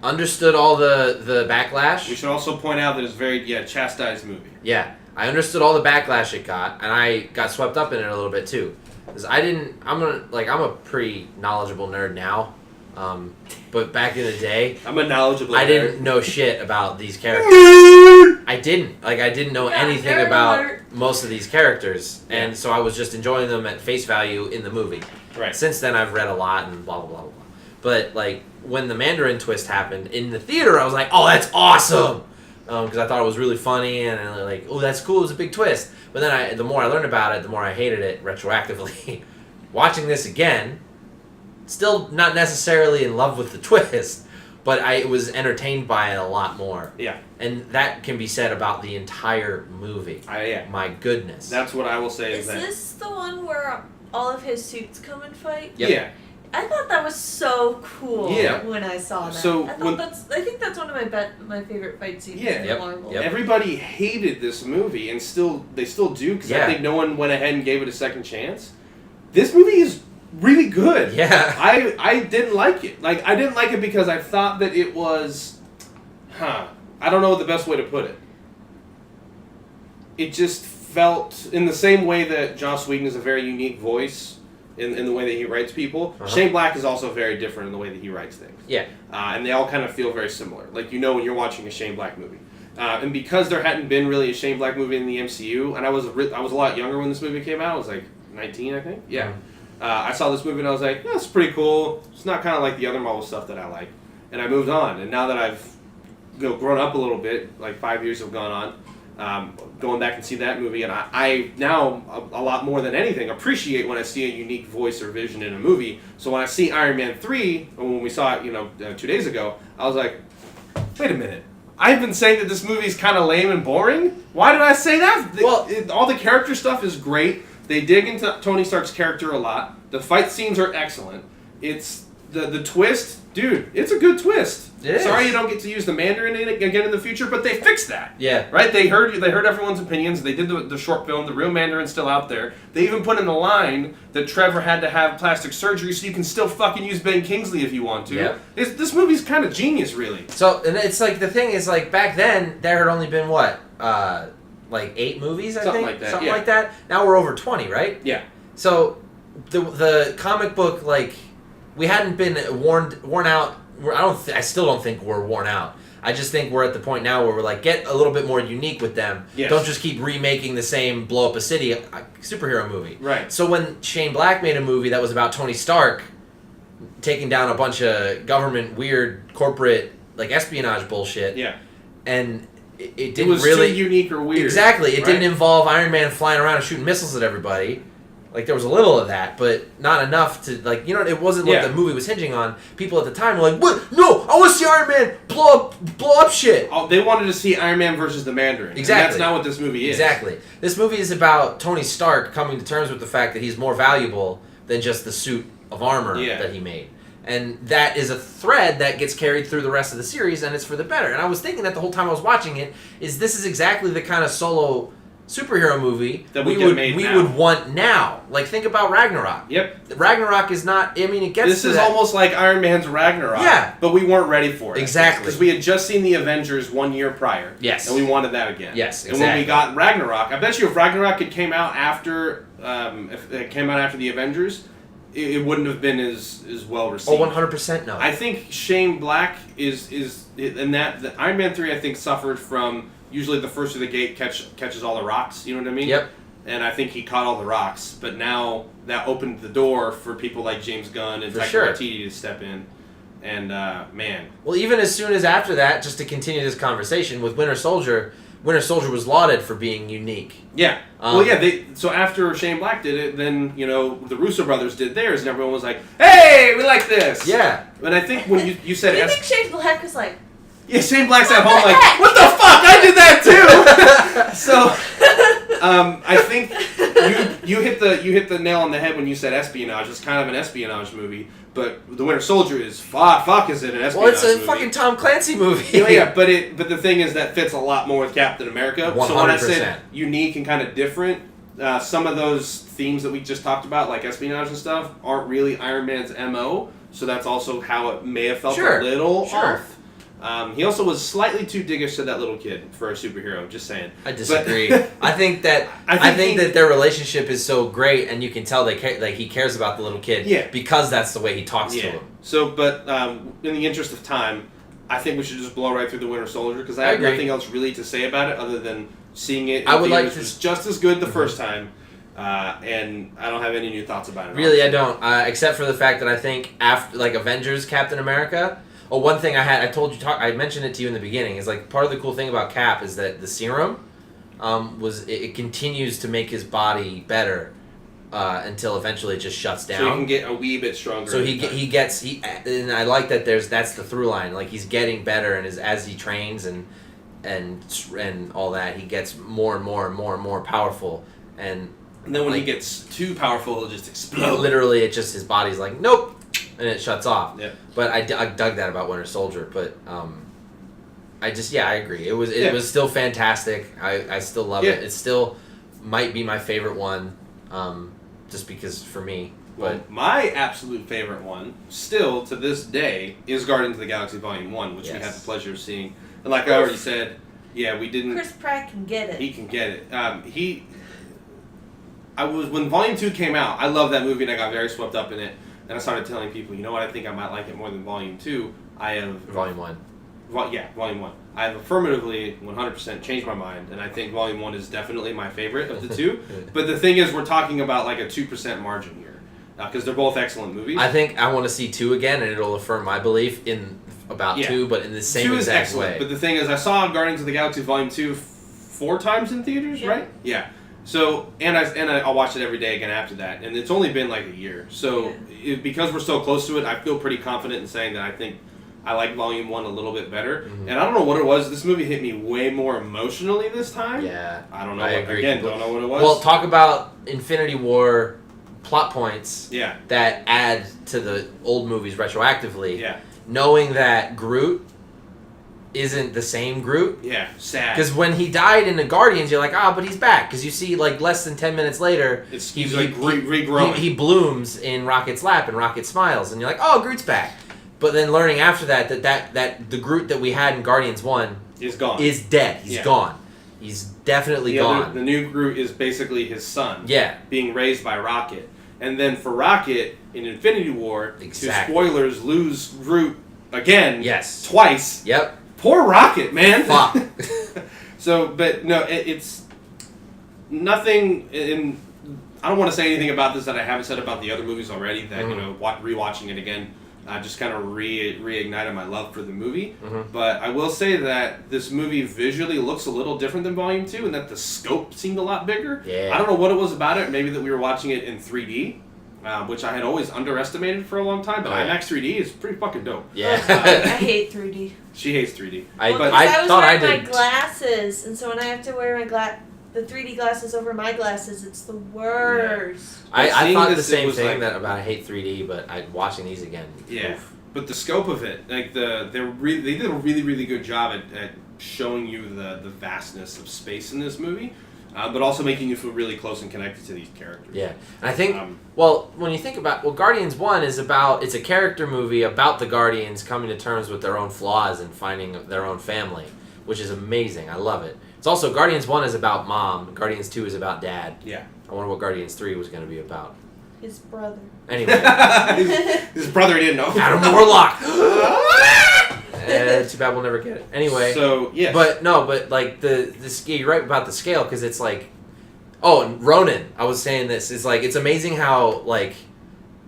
understood all the backlash. We should also point out that it's a very, chastised movie. Yeah, I understood all the backlash it got, and I got swept up in it a little bit too. Because I'm a pretty knowledgeable nerd now, but back in the day, I'm a knowledgeable nerd. I didn't know shit about these characters. I didn't know anything about most of these characters, and so I was just enjoying them at face value in the movie. Right. Since then, I've read a lot and blah blah blah blah. But when the Mandarin twist happened in the theater, I was like, "Oh, that's awesome!" Because I thought it was really funny and "Oh, that's cool." It was a big twist. But then the more I learned about it, the more I hated it retroactively. Watching this again, still not necessarily in love with the twist. But I was entertained by it a lot more. Yeah. And that can be said about the entire movie. Yeah. My goodness. That's what I will say Is this the one where all of his suits come and fight? Yep. Yeah. I thought that was so cool when I saw that. So I think that's one of my favorite fight scenes in Marvel. Yep. Everybody hated this movie, and they still do, because I think no one went ahead and gave it a second chance. This movie is really good. Yeah. I didn't like it. I didn't like it because I thought that it was... I don't know the best way to put it. It just felt, in the same way that Joss Whedon is a very unique voice, in the way that he writes people. Shane Black is also very different in the way that he writes things. Yeah. And they all kind of feel very similar. Like, when you're watching a Shane Black movie. And because there hadn't been really a Shane Black movie in the MCU, and I was a lot younger when this movie came out. I was like 19, I think. Yeah. I saw this movie and I was like, yeah, it's pretty cool. It's not kind of like the other Marvel stuff that I like. And I moved on. And now that I've grown up a little bit, like 5 years have gone on, going back and see that movie, and I now, a lot more than anything, appreciate when I see a unique voice or vision in a movie. So when I see Iron Man 3, or when we saw it 2 days ago, I was like, wait a minute. I've been saying that this movie's kind of lame and boring? Why did I say that? Well, all the character stuff is great. They dig into Tony Stark's character a lot. The fight scenes are excellent. It's the twist, dude. It's a good twist. It is. Sorry you don't get to use the Mandarin in it again in the future, but they fixed that. Yeah. Right? They heard everyone's opinions. They did the short film. The real Mandarin's still out there. They even put in the line that Trevor had to have plastic surgery, so you can still fucking use Ben Kingsley if you want to. Yep. This movie's kind of genius, really. So, and it's like, the thing is, like, back then, there had only been, what, like 8 movies, I Something think? like that, Something yeah. like that. Now we're over 20, right? Yeah. So, the comic book, like, we hadn't been worn out. I still don't think we're worn out. I just think we're at the point now where we're like, get a little bit more unique with them. Yes. Don't just keep remaking the same blow up a city superhero movie. Right. So when Shane Black made a movie that was about Tony Stark taking down a bunch of government weird corporate like espionage bullshit. Yeah. And it didn't It was really too unique or weird. Exactly. It right? didn't involve Iron Man flying around and shooting missiles at everybody. Like, there was a little of that, but not enough to, like, it wasn't what the movie was hinging on. People at the time were like, what? No, I want to see Iron Man blow up shit. Oh, they wanted to see Iron Man versus the Mandarin. Exactly. And that's not what this movie is. Exactly. This movie is about Tony Stark coming to terms with the fact that he's more valuable than just the suit of armor that he made. And that is a thread that gets carried through the rest of the series, and it's for the better. And I was thinking that the whole time I was watching it, this is exactly the kind of solo superhero movie that we would want now. Like, think about Ragnarok. Yep. Ragnarok is not, I mean, it gets This to is that. almost like Iron Man's Ragnarok. Yeah. But we weren't ready for it. Exactly. Because we had just seen the Avengers 1 year prior. Yes. And we wanted that again. Yes, exactly. And when we got Ragnarok, I bet you if Ragnarok had came out after, the Avengers, it wouldn't have been as well received. Oh, 100% no. I think Shane Black is in that the Iron Man 3 I think suffered from usually the first of the gate catches all the rocks, you know what I mean? Yep. And I think he caught all the rocks, but now that opened the door for people like James Gunn and Taika Waititi to step in. And man. Well, even as soon as after that, just to continue this conversation with Winter Soldier was lauded for being unique. Yeah. So after Shane Black did it, then, the Russo brothers did theirs, and everyone was like, hey, we like this. Yeah. And I think when you said... Do you think Shane Black was like... Yeah, Shane Black's at home like, what the fuck? I did that too! So, I think you hit the nail on the head when you said espionage. It's kind of an espionage movie, but The Winter Soldier is, fuck is it an espionage movie? Well, it's a fucking Tom Clancy movie. Yeah, but the thing is that fits a lot more with Captain America. 100%. So when I said unique and kind of different, some of those themes that we just talked about, like espionage and stuff, aren't really Iron Man's MO, so that's also how it may have felt a little off. He also was slightly too diggish to that little kid for a superhero. Just saying. I disagree. I think that that their relationship is so great, and you can tell he cares about the little kid. Because that's the way he talks to him. So, but in the interest of time, I think we should just blow right through the Winter Soldier because I have nothing else really to say about it other than seeing it. I would like to. It was just as good the first time. And I don't have any new thoughts about it. Really, I don't. Except for the fact that I think after, like, Avengers, Captain America. Oh, one thing I mentioned it to you in the beginning, is like part of the cool thing about Cap is that the serum it continues to make his body better until eventually it just shuts down. So he can get a wee bit stronger. So and I like that that's the through line. Like, he's getting better, and as he trains and all that, he gets more and more and more and more powerful. And then when he gets too powerful, he'll just explode. Literally, his body's like, nope. And it shuts off. Yeah. But I dug that about Winter Soldier. But I agree. It was still fantastic. I still love it. It still might be my favorite one, just because for me. Well, my absolute favorite one, still to this day, is Guardians of the Galaxy Volume 1, which we had the pleasure of seeing. And like I already said, we didn't... Chris Pratt can get it. He can get it. when Volume 2 came out, I loved that movie and I got very swept up in it. And I started telling people, you know what, I think I might like it more than Volume 2. I have... Volume 1. Volume 1. I have affirmatively 100% changed my mind, and I think Volume 1 is definitely my favorite of the two. But the thing is, we're talking about like a 2% margin here. Because they're both excellent movies. I think I want to see 2 again, and it'll affirm my belief in about 2, but in the same exact way. But the thing is, I saw Guardians of the Galaxy Volume 2 4 times in theaters, right? Yeah. So, and I'll watch it every day again after that. And it's only been like a year. So, because we're so close to it, I feel pretty confident in saying that I think I like Volume 1 a little bit better. Mm-hmm. And I don't know what it was. This movie hit me way more emotionally this time. Yeah. I don't know. Don't know what it was. Well, talk about Infinity War plot points that add to the old movies retroactively. Yeah. Knowing that Groot isn't the same Groot. Yeah, sad. Because when he died in the Guardians, you're like, but he's back. Because you see, like, less than 10 minutes later, he's like regrowing. He blooms in Rocket's lap and Rocket smiles. And you're like, oh, Groot's back. But then learning after that the Groot that we had in Guardians 1 is gone. Is dead. He's gone. He's definitely gone. The new Groot is basically his son. Yeah. Being raised by Rocket. And then for Rocket, in Infinity War, to spoilers, lose Groot again. Yes. Twice. Yep. Poor Rocket, man. Fuck. So, but no, it's nothing in... I don't want to say anything about this that I haven't said about the other movies already, that, rewatching it again, just kind of reignited my love for the movie. Mm-hmm. But I will say that this movie visually looks a little different than Volume 2, and that the scope seemed a lot bigger. Yeah. I don't know what it was about it. Maybe that we were watching it in 3D, which I had always underestimated for a long time, but IMAX 3D is pretty fucking dope. Yeah. I hate 3D. She hates 3D. I thought I did. Wearing my glasses, and so when I have to wear the 3D glasses over my glasses, it's the worst. Yeah. I thought the same thing about I hate 3D, but watching these again. Yeah, but the scope of it, like they did a really, really good job at showing you the vastness of space in this movie, but also making you feel really close and connected to these characters. Yeah, and I think when you think about Guardians 1 it's a character movie about the Guardians coming to terms with their own flaws and finding their own family, which is amazing. I love it. It's also, Guardians 1 is about mom, Guardians 2 is about dad. Yeah. I wonder what Guardians 3 was going to be about. His brother. Anyway. his brother didn't know. Adam Warlock! Too bad we'll never get it. Anyway. So, yeah. But like, you're right about the scale, because it's like, and Ronan, I was saying this, it's like, it's amazing how, like,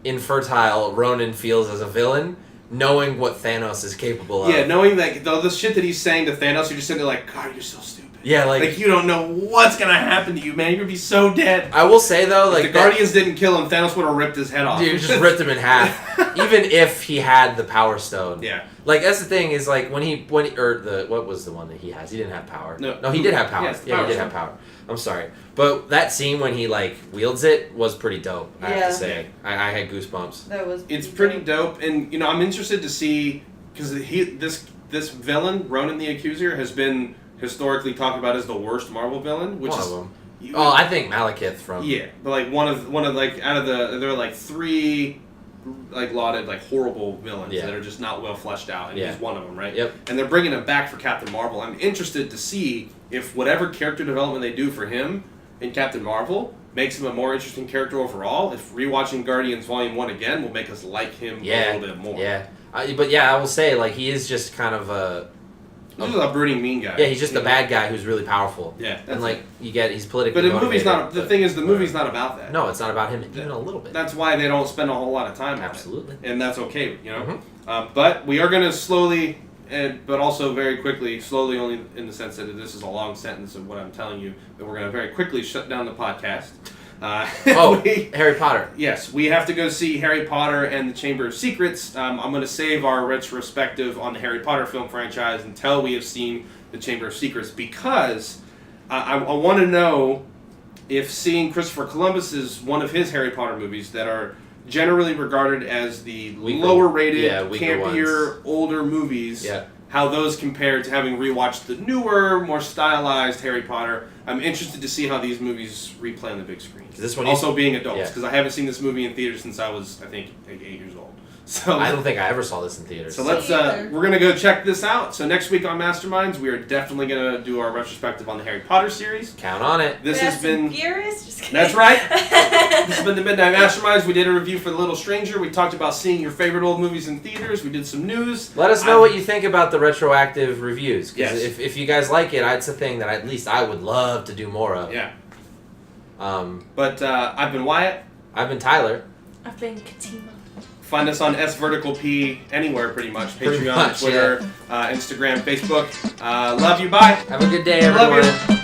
infertile Ronan feels as a villain, knowing what Thanos is capable of. Yeah, knowing that the shit that he's saying to Thanos, you're just sitting there like, God, you're so stupid. Yeah, like you don't know what's gonna happen to you, man. You're gonna be so dead. I will say though, like if the Guardians didn't kill him, Thanos would have ripped his head off. Dude, just ripped him in half. Even if he had the Power Stone. Yeah. Like that's the thing is like what was the one that he has? He didn't have power. No, he did have power. Yeah, he did have power. I'm sorry, but that scene when he like wields it was pretty dope. I have to say, I had goosebumps. That was. It's pretty dope, and I'm interested to see because this villain Ronan the Accuser has been historically talked about as the worst Marvel villain, which is one of them. I think Malekith from but like one of like out of there are like 3 like lauded like horrible villains that are just not well fleshed out, and he's one of them, right? Yep. And they're bringing him back for Captain Marvel. I'm interested to see if whatever character development they do for him in Captain Marvel makes him a more interesting character overall. If rewatching Guardians Volume 1 again will make us like him a little bit more. Yeah. But I will say like he is just kind of He's a brooding mean guy. Yeah, he's just a bad guy who's really powerful. Yeah, and like he's politically. But the movie's not. The thing is, the movie's not about that. No, it's not about him even a little bit. That's why they don't spend a whole lot of time on it. Absolutely. And that's okay, But we are going to slowly, but also very quickly, slowly only in the sense that this is a long sentence of what I'm telling you, that we're going to very quickly shut down the podcast. Harry Potter. Yes, we have to go see Harry Potter and the Chamber of Secrets. I'm going to save our retrospective on the Harry Potter film franchise until we have seen the Chamber of Secrets, because I want to know if seeing Christopher Columbus's one of his Harry Potter movies that are generally regarded as the lower-rated, campier, older movies, how those compare to having rewatched the newer, more stylized Harry Potter. I'm interested to see how these movies replay on the big screen. This one also being adults, because I haven't seen this movie in theaters since I was, I think, 8 years old. So I don't think I ever saw this in theaters. So let's we're gonna go check this out. So next week on Masterminds, we are definitely gonna do our retrospective on the Harry Potter series. Count on it. This has been Furious? Just kidding. That's right. This has been the Midnight Masterminds. We did a review for The Little Stranger. We talked about seeing your favorite old movies in theaters. We did some news. Let us know what you think about the retroactive reviews. 'Cause Yes. if you guys like it, it's a thing that at least I would love to do more of. Yeah. Um, But I've been Wyatt. I've been Tyler. I've been Katimae. Find us on sverticalp anywhere, pretty much. Pretty Patreon, much, Twitter, Instagram, Facebook. Love you. Bye. Have a good day, Love everyone. you.